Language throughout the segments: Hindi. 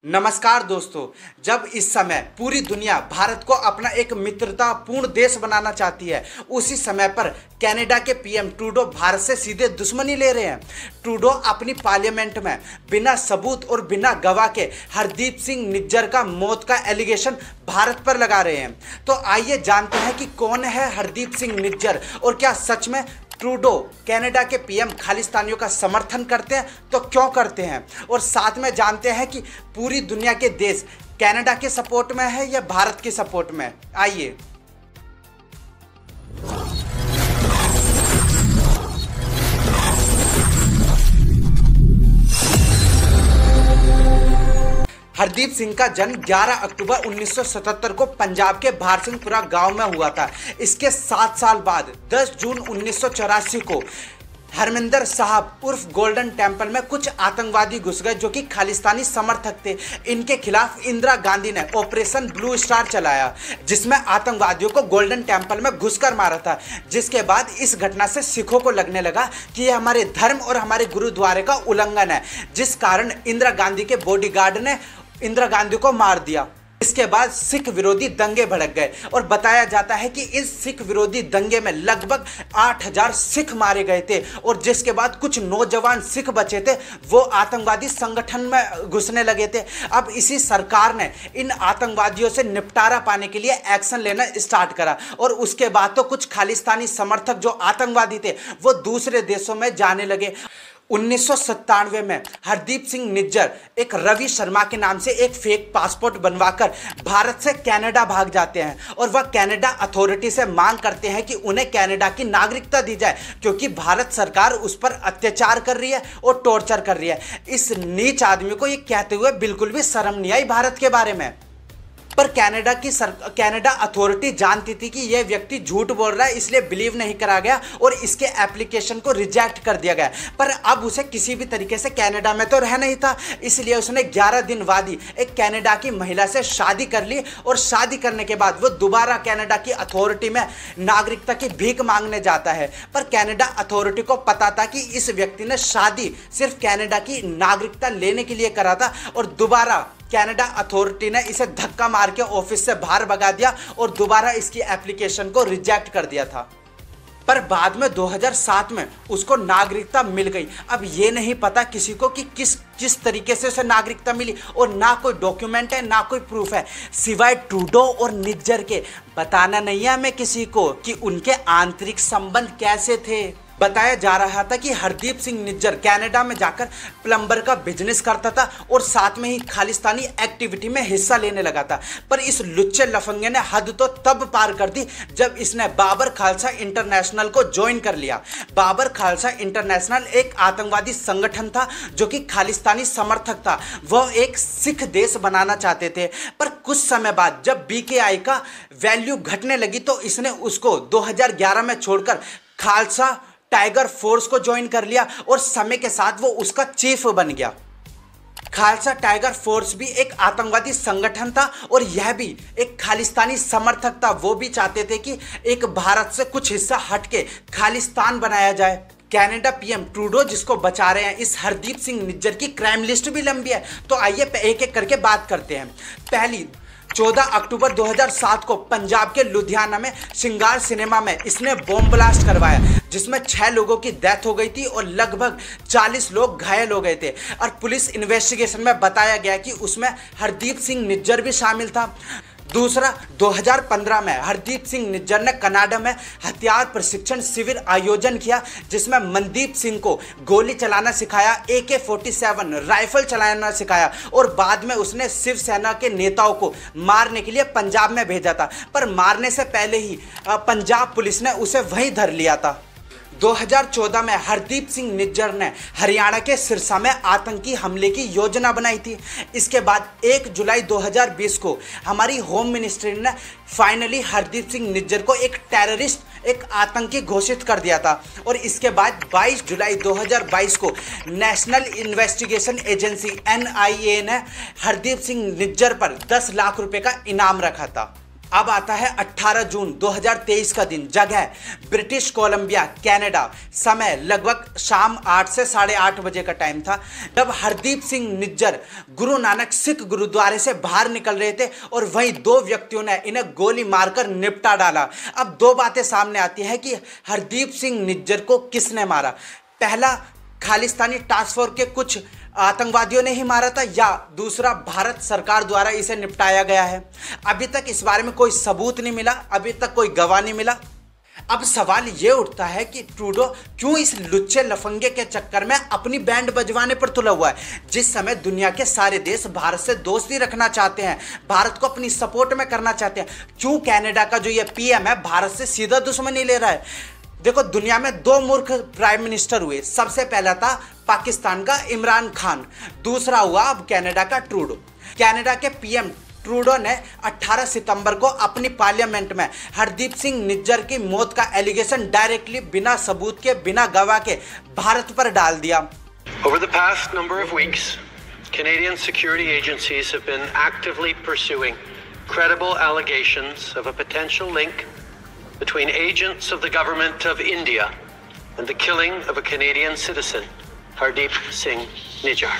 नमस्कार दोस्तों। जब इस समय पूरी दुनिया भारत को अपना एक मित्रतापूर्ण देश बनाना चाहती है, उसी समय पर कनाडा के पीएम ट्रूडो भारत से सीधे दुश्मनी ले रहे हैं। ट्रूडो अपनी पार्लियामेंट में बिना सबूत और बिना गवाह के हरदीप सिंह निज्जर का मौत का एलिगेशन भारत पर लगा रहे हैं। तो आइए जानते हैं कि कौन है हरदीप सिंह निज्जर और क्या सच में ट्रूडो कनाडा के पीएम खालिस्तानियों का समर्थन करते हैं, तो क्यों करते हैं, और साथ में जानते हैं कि पूरी दुनिया के देश कनाडा के सपोर्ट में है या भारत के सपोर्ट में। आइए। हरदीप सिंह का जन्म 11 अक्टूबर 1977 को पंजाब के भारसिंहपुरा गांव में हुआ था। इसके 7 साल बाद 10 जून 1984 को हरमिंदर साहब उर्फ गोल्डन टेम्पल में कुछ आतंकवादी घुस गए जो कि खालिस्तानी समर्थक थे। इनके खिलाफ इंदिरा गांधी ने ऑपरेशन ब्लू स्टार चलाया, जिसमें आतंकवादियों को गोल्डन टेम्पल में घुसकर मारा था। जिसके बाद इस घटना से सिखों को लगने लगा कि यह हमारे धर्म और हमारे गुरुद्वारे का उल्लंघन है, जिस कारण इंदिरा गांधी के बॉडीगार्ड ने इंदिरा गांधी को मार दिया। इसके बाद सिख विरोधी दंगे भड़क गए और बताया जाता है कि इस सिख विरोधी दंगे में लगभग 8000 सिख मारे गए थे, और जिसके बाद कुछ नौजवान सिख बचे थे वो आतंकवादी संगठन में घुसने लगे थे। अब इसी सरकार ने इन आतंकवादियों से निपटारा पाने के लिए एक्शन लेना स्टार्ट करा, और उसके बाद तो कुछ खालिस्तानी समर्थक जो आतंकवादी थे वो दूसरे देशों में जाने लगे। 1997 में हरदीप सिंह निज्जर एक रवि शर्मा के नाम से एक फेक पासपोर्ट बनवाकर भारत से कनाडा भाग जाते हैं, और वह कनाडा अथॉरिटी से मांग करते हैं कि उन्हें कनाडा की नागरिकता दी जाए, क्योंकि भारत सरकार उस पर अत्याचार कर रही है और टॉर्चर कर रही है। इस नीच आदमी को ये कहते हुए बिल्कुल भी शर्म नहीं आई भारत के बारे में। पर कनाडा अथॉरिटी जानती थी कि यह व्यक्ति झूठ बोल रहा है, इसलिए बिलीव नहीं करा गया और इसके एप्लीकेशन को रिजेक्ट कर दिया गया। पर अब उसे किसी भी तरीके से कनाडा में तो रहना ही था, इसलिए उसने 11 दिन बाद ही एक कनाडा की महिला से शादी कर ली, और शादी करने के बाद वो दोबारा कनाडा की अथॉरिटी में नागरिकता की भीख मांगने जाता है। पर कनाडा अथॉरिटी को पता था कि इस व्यक्ति ने शादी सिर्फ कनाडा की नागरिकता लेने के लिए करा था, और दोबारा कनाडा अथॉरिटी ने इसे धक्का मार के ऑफिस से बाहर भगा दिया और दोबारा इसकी एप्लीकेशन को रिजेक्ट कर दिया था। पर बाद में 2007 में उसको नागरिकता मिल गई। अब ये नहीं पता किसी को कि किस तरीके से उसे नागरिकता मिली, और ना कोई डॉक्यूमेंट है ना कोई प्रूफ है, सिवाय ट्रूडो और निज्जर के। बताना नहीं है हमें किसी को कि उनके आंतरिक संबंध कैसे थे। बताया जा रहा था कि हरदीप सिंह निज्जर कनाडा में जाकर प्लम्बर का बिजनेस करता था और साथ में ही खालिस्तानी एक्टिविटी में हिस्सा लेने लगा था। पर इस लुच्चे लफंगे ने हद तो तब पार कर दी जब इसने बाबर खालसा इंटरनेशनल को ज्वाइन कर लिया। बाबर खालसा इंटरनेशनल एक आतंकवादी संगठन था जो कि खालिस्तानी समर्थक था। वह एक सिख देश बनाना चाहते थे। पर कुछ समय बाद जब बीकेआई का वैल्यू घटने लगी तो इसने उसको 2011 में छोड़कर खालसा टाइगर फोर्स को ज्वाइन कर लिया, और समय के साथ वो उसका चीफ बन गया। खालसा टाइगर फोर्स भी एक आतंकवादी संगठन था, और यह भी एक खालिस्तानी समर्थक था। वो भी चाहते थे कि एक भारत से कुछ हिस्सा हटके खालिस्तान बनाया जाए। कनाडा पीएम ट्रूडो जिसको बचा रहे हैं, इस हरदीप सिंह निज्जर की क्राइम लिस्ट भी लंबी है। तो आइए एक एक करके बात करते हैं। पहली 14 अक्टूबर 2007 को पंजाब के लुधियाना में श्रृंगार सिनेमा में इसने बॉम्ब ब्लास्ट करवाया, जिसमें 6 लोगों की डेथ हो गई थी और लगभग 40 लोग घायल हो गए थे। और पुलिस इन्वेस्टिगेशन में बताया गया कि उसमें हरदीप सिंह निज्जर भी शामिल था। दूसरा, 2015 में हरदीप सिंह निज्जर ने कनाडा में हथियार प्रशिक्षण शिविर आयोजन किया, जिसमें मनदीप सिंह को गोली चलाना सिखाया, AK-47 राइफल चलाना सिखाया, और बाद में उसने शिवसेना के नेताओं को मारने के लिए पंजाब में भेजा था। पर मारने से पहले ही पंजाब पुलिस ने उसे वहीं धर लिया था। 2014 में हरदीप सिंह निज्जर ने हरियाणा के सिरसा में आतंकी हमले की योजना बनाई थी। इसके बाद 1 जुलाई 2020 को हमारी होम मिनिस्ट्री ने फाइनली हरदीप सिंह निज्जर को एक टेररिस्ट, एक आतंकी घोषित कर दिया था। और इसके बाद 22 जुलाई 2022 को नेशनल इन्वेस्टिगेशन एजेंसी NIA ने हरदीप सिंह निज्जर पर 10 लाख रुपए का इनाम रखा था। अब आता है 18 जून 2023 का दिन। जगह ब्रिटिश कोलंबिया, कनाडा। समय लगभग शाम 8 से 8:30 बजे का टाइम था, जब हरदीप सिंह निज्जर गुरु नानक सिख गुरुद्वारे से बाहर निकल रहे थे और वहीं दो व्यक्तियों ने इन्हें गोली मारकर निपटा डाला। अब दो बातें सामने आती हैं कि हरदीप सिंह निज्जर को किसने मारा। पहला, खालिस्तानी टास्क फोर्स के कुछ आतंकवादियों ने ही मारा था, या दूसरा, भारत सरकार द्वारा इसे निपटाया गया है। अभी तक इस बारे में कोई सबूत नहीं मिला, अभी तक कोई गवाह नहीं मिला। अब सवाल ये उठता है कि ट्रूडो क्यों इस लुच्चे लफंगे के चक्कर में अपनी बैंड बजवाने पर तुला हुआ है। जिस समय दुनिया के सारे देश भारत से दोस्ती रखना चाहते हैं, भारत को अपनी सपोर्ट में करना चाहते हैं, क्यों कनाडा का जो ये पीएम है भारत से सीधा दुश्मनी ले रहा है। देखो, दुनिया में दो मूर्ख प्राइम मिनिस्टर हुए। सबसे पहला था पाकिस्तान का इमरान खान, दूसरा हुआ अब कनाडा का ट्रूडो। कनाडा के पीएम ट्रूडो ने 18 सितंबर को अपनी पार्लियामेंट में हरदीप सिंह निज्जर की मौत का एलिगेशन डायरेक्टली, बिना सबूत के, बिना गवाह के भारत पर डाल दिया। Over the past number of weeks, Canadian security agencies have been actively pursuing credible allegations of a potential link between agents of the government of India and the killing of a Canadian citizen, Hardeep Singh Nijjar.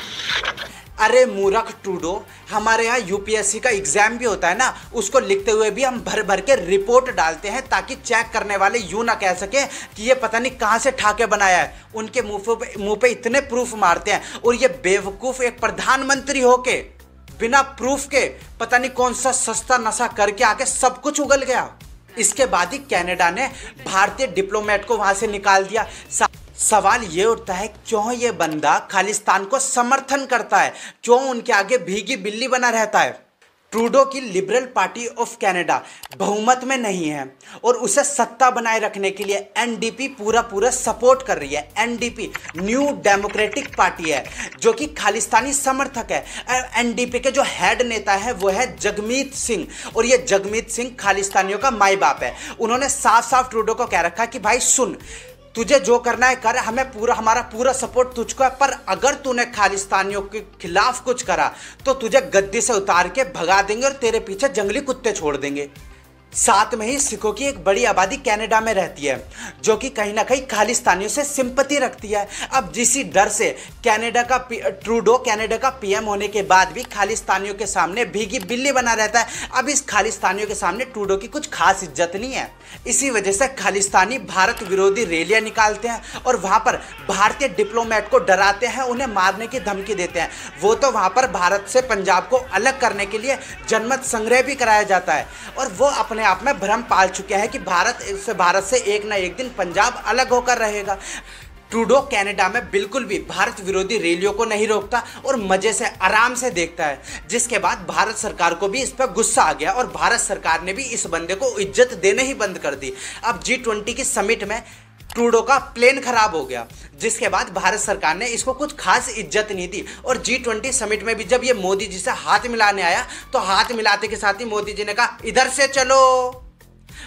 अरे मूर्ख ट्रूडो, हमारे यहाँ यूपीएससी का एग्जाम भी होता है ना, उसको लिखते हुए भी हम भर भर के रिपोर्ट डालते हैं ताकि चेक करने वाले यूं ना कह सके कि ये पता नहीं कहाँ से ठाके बनाया है। उनके मुंह पे इतने प्रूफ मारते हैं, और ये बेवकूफ़ एक प्रधानमंत्री होके बिना प्रूफ के पता नहीं कौन सा सस्ता नशा करके आके सब कुछ उगल गया। इसके बाद ही कनाडा ने भारतीय डिप्लोमेट को वहां से निकाल दिया। सवाल ये उठता है, क्यों ये बंदा खालिस्तान को समर्थन करता है, क्यों उनके आगे भीगी बिल्ली बना रहता है। ट्रूडो की लिबरल पार्टी ऑफ कनाडा बहुमत में नहीं है और उसे सत्ता बनाए रखने के लिए एनडीपी पूरा सपोर्ट कर रही है। एनडीपी न्यू डेमोक्रेटिक पार्टी है जो कि खालिस्तानी समर्थक है। एनडीपी के जो हेड नेता है वो है जगमीत सिंह, और ये जगमीत सिंह खालिस्तानियों का माई बाप है। उन्होंने साफ साफ ट्रूडो को कह रखा कि भाई सुन, तुझे जो करना है कर, हमारा पूरा सपोर्ट तुझको है, पर अगर तूने खालिस्तानियों के खिलाफ कुछ करा तो तुझे गद्दी से उतार के भगा देंगे और तेरे पीछे जंगली कुत्ते छोड़ देंगे। साथ में ही सिखों की एक बड़ी आबादी कनाडा में रहती है जो कि कहीं ना कहीं खालिस्तानियों से सिंपैथी रखती है। अब जिसी डर से ट्रूडो कनाडा का पीएम होने के बाद भी खालिस्तानियों के सामने भीगी बिल्ली बना रहता है। अब इस खालिस्तानियों के सामने ट्रूडो की कुछ खास इज्जत नहीं है। इसी वजह से खालिस्तानी भारत विरोधी रैलियां निकालते हैं और वहां पर भारतीय डिप्लोमेट को डराते हैं, उन्हें मारने की धमकी देते हैं। वो तो वहां पर भारत से पंजाब को अलग करने के लिए जनमत संग्रह भी कराया जाता है, और वो अपने आप में भ्रम पाल चुके हैं कि भारत से एक ना एक दिन पंजाब अलग होकर रहेगा। ट्रूडो कनाडा में बिल्कुल भी भारत विरोधी रैलियों को नहीं रोकता और मजे से आराम से देखता है, जिसके बाद भारत सरकार को भी इस पर गुस्सा आ गया और भारत सरकार ने भी इस बंदे को इज्जत देने ही बंद कर दी। अब G20 की समिट में ट्रूडो का प्लेन खराब हो गया, जिसके बाद भारत सरकार ने इसको कुछ खास इज्जत नहीं दी। और G20 समिट में भी जब ये मोदी जी से हाथ मिलाने आया तो हाथ मिलाते के साथ ही मोदी जी ने कहा इधर से चलो,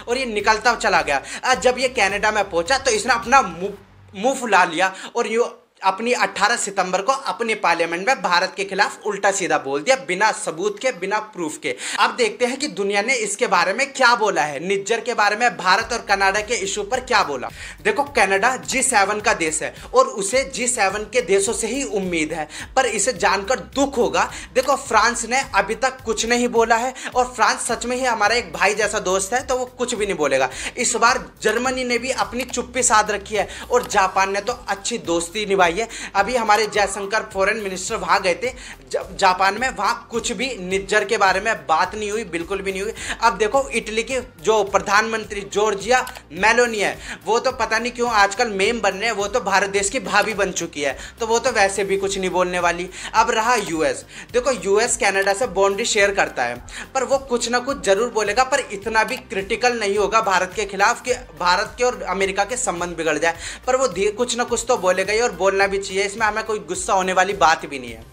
और ये निकलता चला गया। आज जब ये कनाडा में पहुंचा तो इसने अपना मुंह फुला लिया और ये अपनी 18 सितंबर को अपने पार्लियामेंट में भारत के खिलाफ उल्टा सीधा बोल दिया, बिना सबूत के, बिना प्रूफ के। अब देखते हैं कि दुनिया ने इसके बारे में क्या बोला है, निज्जर के बारे में भारत और कनाडा के इशू पर क्या बोला। देखो, कनाडा G7 का देश है और उसे G7 के देशों से ही उम्मीद है, पर इसे जानकर दुख होगा। देखो, फ्रांस ने अभी तक कुछ नहीं बोला है, और फ्रांस सच में ही हमारा एक भाई जैसा दोस्त है, तो वो कुछ भी नहीं बोलेगा। इस बार जर्मनी ने भी अपनी चुप्पी साध रखी है और जापान ने तो अच्छी दोस्ती निभाई है। अभी हमारे जयशंकर फॉरेन मिनिस्टर वहां गए थे जापान में, वहां कुछ भी निज्जर के बारे में बात नहीं हुई, बिल्कुल भी नहीं हुई। अब देखो, इटली की जो प्रधानमंत्री जॉर्जिया मेलोनी है, वो तो पता नहीं क्यों आजकल मेम बन रहे हैं, वो तो भारत देश की भाभी बन चुकी है, तो वो तो वैसे भी कुछ नहीं बोलने वाली। अब रहा यूएस, देखो यूएस कनाडा से बाउंड्री शेयर करता है, पर वो कुछ ना कुछ जरूर बोलेगा, पर इतना भी क्रिटिकल नहीं होगा भारत के खिलाफ कि भारत के और अमेरिका के संबंध बिगड़ जाए, पर वो कुछ ना कुछ तो बोलेगा ही, और बोलना भी चाहिए। इसमें हमें कोई गुस्सा होने वाली बात भी नहीं है।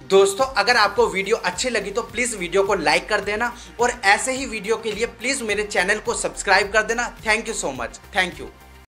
दोस्तों, अगर आपको वीडियो अच्छी लगी तो प्लीज़ वीडियो को लाइक कर देना, और ऐसे ही वीडियो के लिए प्लीज़ मेरे चैनल को सब्सक्राइब कर देना। Thank you so much, thank you.